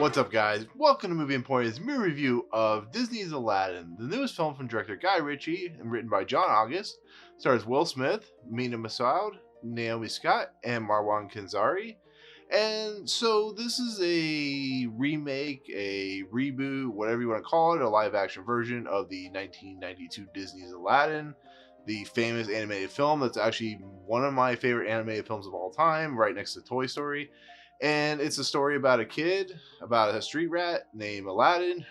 What's up, guys? Welcome to Movie Emporium's movie review of Disney's Aladdin, the newest film from director Guy Ritchie and written by John August. Stars Will Smith, Mena Massoud, Naomi Scott, and Marwan Kenzari. And so this is a remake, a reboot, whatever you want to call it, a live action version of the 1992 Disney's Aladdin, the famous animated film that's actually one of my favorite animated films of all time, right next to Toy Story. And it's a story about a kid, about a street rat named Aladdin,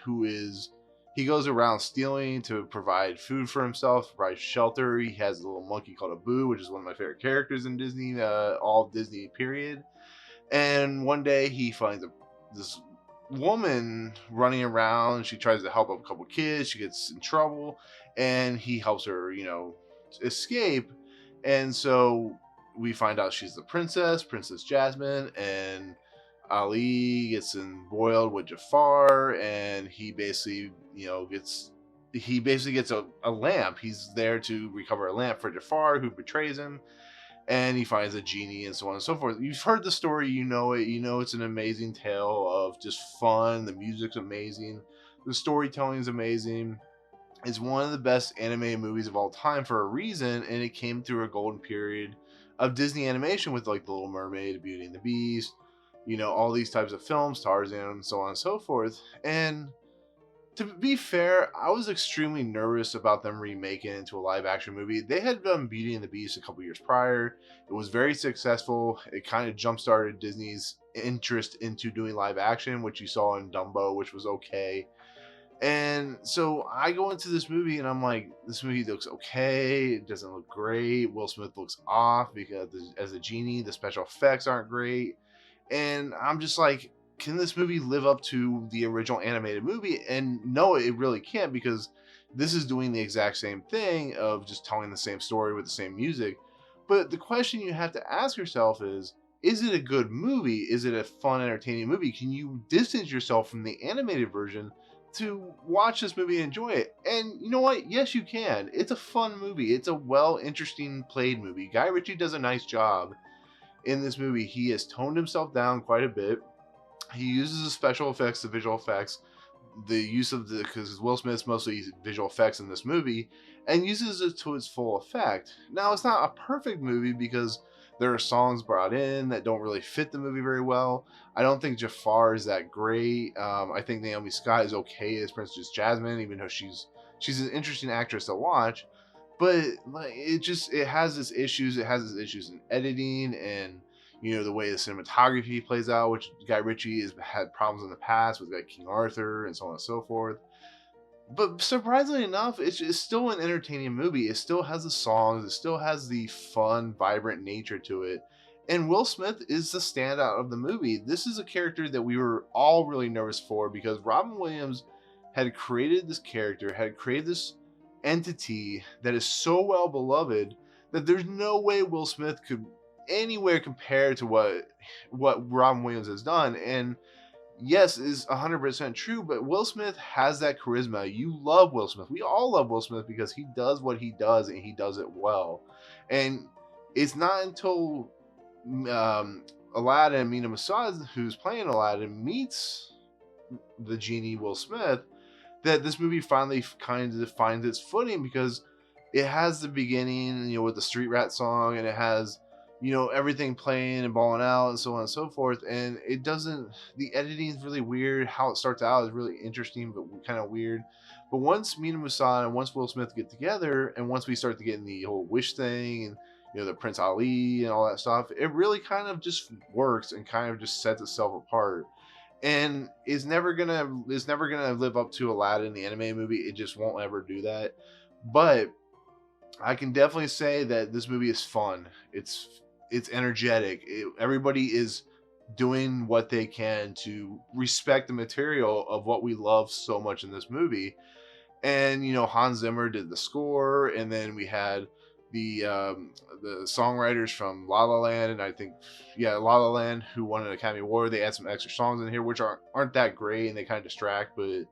he goes around stealing to provide food for himself, provide shelter. He has a little monkey called Abu, which is one of my favorite characters in Disney, all Disney period. And one day he finds this woman running around. She tries to help a couple kids. She gets in trouble, and he helps her, escape. And so we find out she's the princess, Princess Jasmine, and Ali gets embroiled with Jafar, and he basically gets a lamp. He's there to recover a lamp for Jafar, who betrays him, and he finds a genie and so on and so forth. You've heard the story, you know it. You know it's an amazing tale of just fun. The music's amazing. The storytelling is amazing. It's one of the best animated movies of all time for a reason, and it came through a golden period of Disney animation with like The Little Mermaid, Beauty and the Beast, all these types of films, Tarzan, and so on and so forth. And to be fair, I was extremely nervous about them remaking it into a live action movie. They had done Beauty and the Beast a couple years prior. It was very successful. It kind of jump started Disney's interest into doing live action, which you saw in Dumbo, which was okay. And so I go into this movie and I'm like, this movie looks okay. It doesn't look great. Will Smith looks off because as a genie, the special effects aren't great. And I'm just like, can this movie live up to the original animated movie? And no, it really can't, because this is doing the exact same thing of just telling the same story with the same music. But the question you have to ask yourself is it a good movie? Is it a fun, entertaining movie? Can you distance yourself from the animated version to watch this movie and enjoy it? And you know what? Yes, you can. It's a fun movie. It's a interesting played movie. Guy Ritchie does a nice job in this movie. He has toned himself down quite a bit. He uses the special effects, the visual effects, the use of because Will Smith's mostly visual effects in this movie, and uses it to its full effect. Now, it's not a perfect movie because there are songs brought in that don't really fit the movie very well. I don't think Jafar is that great. I think Naomi Scott is okay as Princess Jasmine, even though she's an interesting actress to watch. But like, it has its issues. It has its issues in editing and the way the cinematography plays out, which Guy Ritchie has had problems in the past with like King Arthur and so on and so forth. But surprisingly enough, it's still an entertaining movie. It still has the songs. It still has the fun, vibrant nature to it. And Will Smith is the standout of the movie. This is a character that we were all really nervous for, because Robin Williams had created this character, had created this entity that is so well beloved that there's no way Will Smith could anywhere compare to what Robin Williams has done. And yes, is 100% true, but Will Smith has that charisma. You love Will Smith. We all love Will Smith because he does what he does and he does it well. And it's not until Aladdin, Mena Massoud, who's playing Aladdin, meets the genie Will Smith, that this movie finally kind of finds its footing, because it has the beginning, with the Street Rat song, and it has everything playing and balling out and so on and so forth. And the editing is really weird. How it starts out is really interesting, but kind of weird. But once Mena Massoud and once Will Smith get together, and once we start to get in the whole wish thing, and the Prince Ali and all that stuff, it really kind of just works and kind of just sets itself apart. And is never gonna live up to Aladdin, the anime movie. It just won't ever do that. But I can definitely say that this movie is fun. It's energetic. Everybody is doing what they can to respect the material of what we love so much in this movie. And Hans Zimmer did the score, and then we had the songwriters from La La Land, and I think La La Land, who won an Academy Award. They add some extra songs in here which aren't that great, and they kind of distract. But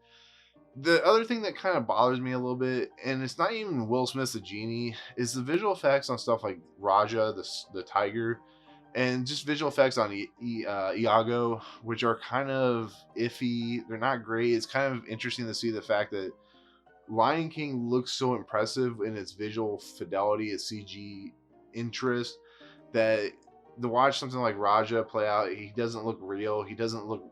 the other thing that kind of bothers me a little bit, and it's not even Will Smith's the genie, is the visual effects on stuff like Raja, the tiger. and just visual effects on Iago, which are kind of iffy. They're not great. It's kind of interesting to see the fact that Lion King looks so impressive in its visual fidelity, its CG interest, that to watch something like Raja play out, he doesn't look real. He doesn't look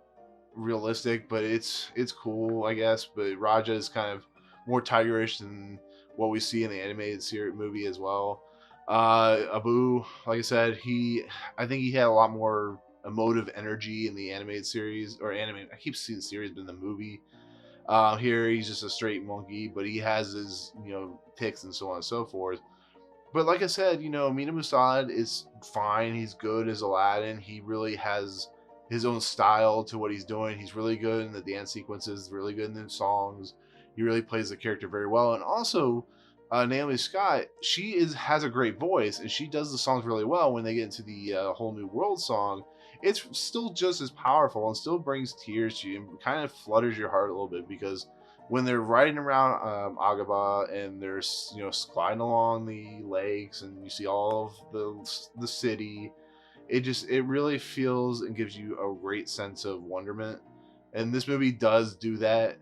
realistic, but it's cool, I guess. But Raja is kind of more tigerish than what we see in the animated series movie as well. Abu, like I said, I think he had a lot more emotive energy in the animated series or anime. I keep seeing the series, but in the movie, here he's just a straight monkey, but he has his ticks and so on and so forth. But like I said, Mena Massoud is fine. He's good as Aladdin. He really has his own style to what he's doing. He's really good in the dance sequences, really good in the songs. He really plays the character very well. And also, Naomi Scott, has a great voice, and she does the songs really well. When they get into the Whole New World song, it's still just as powerful and still brings tears to you and kind of flutters your heart a little bit, because when they're riding around Agaba and they're gliding along the lakes and you see all of the city, it really feels and gives you a great sense of wonderment. And this movie does do that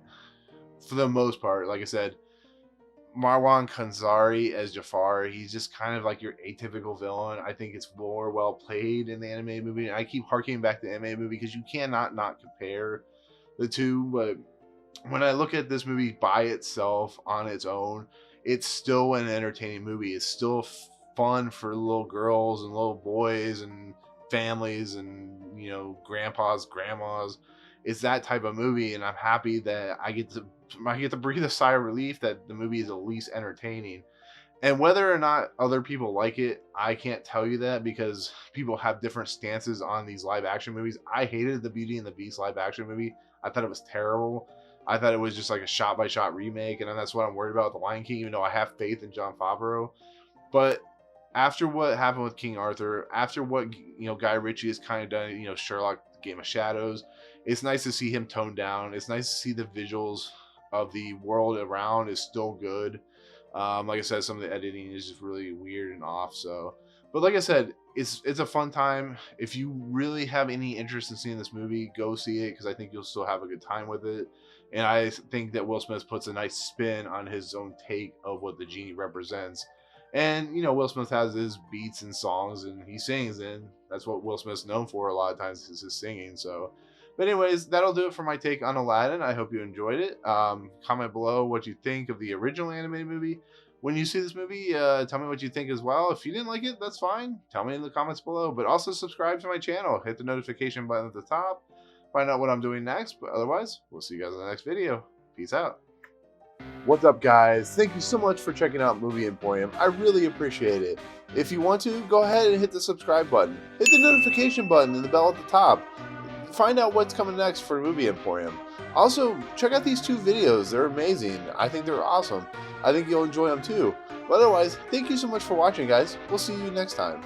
for the most part. Like I said, Marwan Kenzari as Jafar, he's just kind of like your atypical villain. I think it's more well played in the animated movie. And I keep harking back to the animated movie because you cannot not compare the two. But when I look at this movie by itself on its own, it's still an entertaining movie. It's still fun for little girls and little boys and families and grandpas, grandmas. It's that type of movie, and I'm happy that I get to breathe a sigh of relief that the movie is at least entertaining. And whether or not other people like it, I can't tell you that, because people have different stances on these live action movies. I hated the Beauty and the Beast live action movie. I thought it was terrible. I thought it was just like a shot by shot remake, and that's what I'm worried about with The Lion King, even though I have faith in Jon Favreau. But after what happened with King Arthur, after what Guy Ritchie has kind of done, Sherlock, Game of Shadows, it's nice to see him toned down. It's nice to see the visuals of the world around is still good. Like I said, some of the editing is just really weird and off. So, but like I said, it's a fun time. If you really have any interest in seeing this movie, go see it, because I think you'll still have a good time with it. And I think that Will Smith puts a nice spin on his own take of what the genie represents. And Will Smith has his beats and songs, and he sings, and that's what Will Smith's known for a lot of times, is his singing. So, but anyways, that'll do it for my take on Aladdin. I hope you enjoyed it. Comment below what you think of the original animated movie. When you see this movie, tell me what you think as well. If you didn't like it, that's fine. Tell me in the comments below. But also subscribe to my channel. Hit the notification button at the top. Find out what I'm doing next. But otherwise, we'll see you guys in the next video. Peace out. What's up, guys? Thank you so much for checking out Movie Emporium. I really appreciate it. If you want to, go ahead and hit the subscribe button. Hit the notification button and the bell at the top. Find out what's coming next for Movie Emporium. Also, check out these 2 videos. They're amazing. I think they're awesome. I think you'll enjoy them too. But otherwise, thank you so much for watching, guys. We'll see you next time.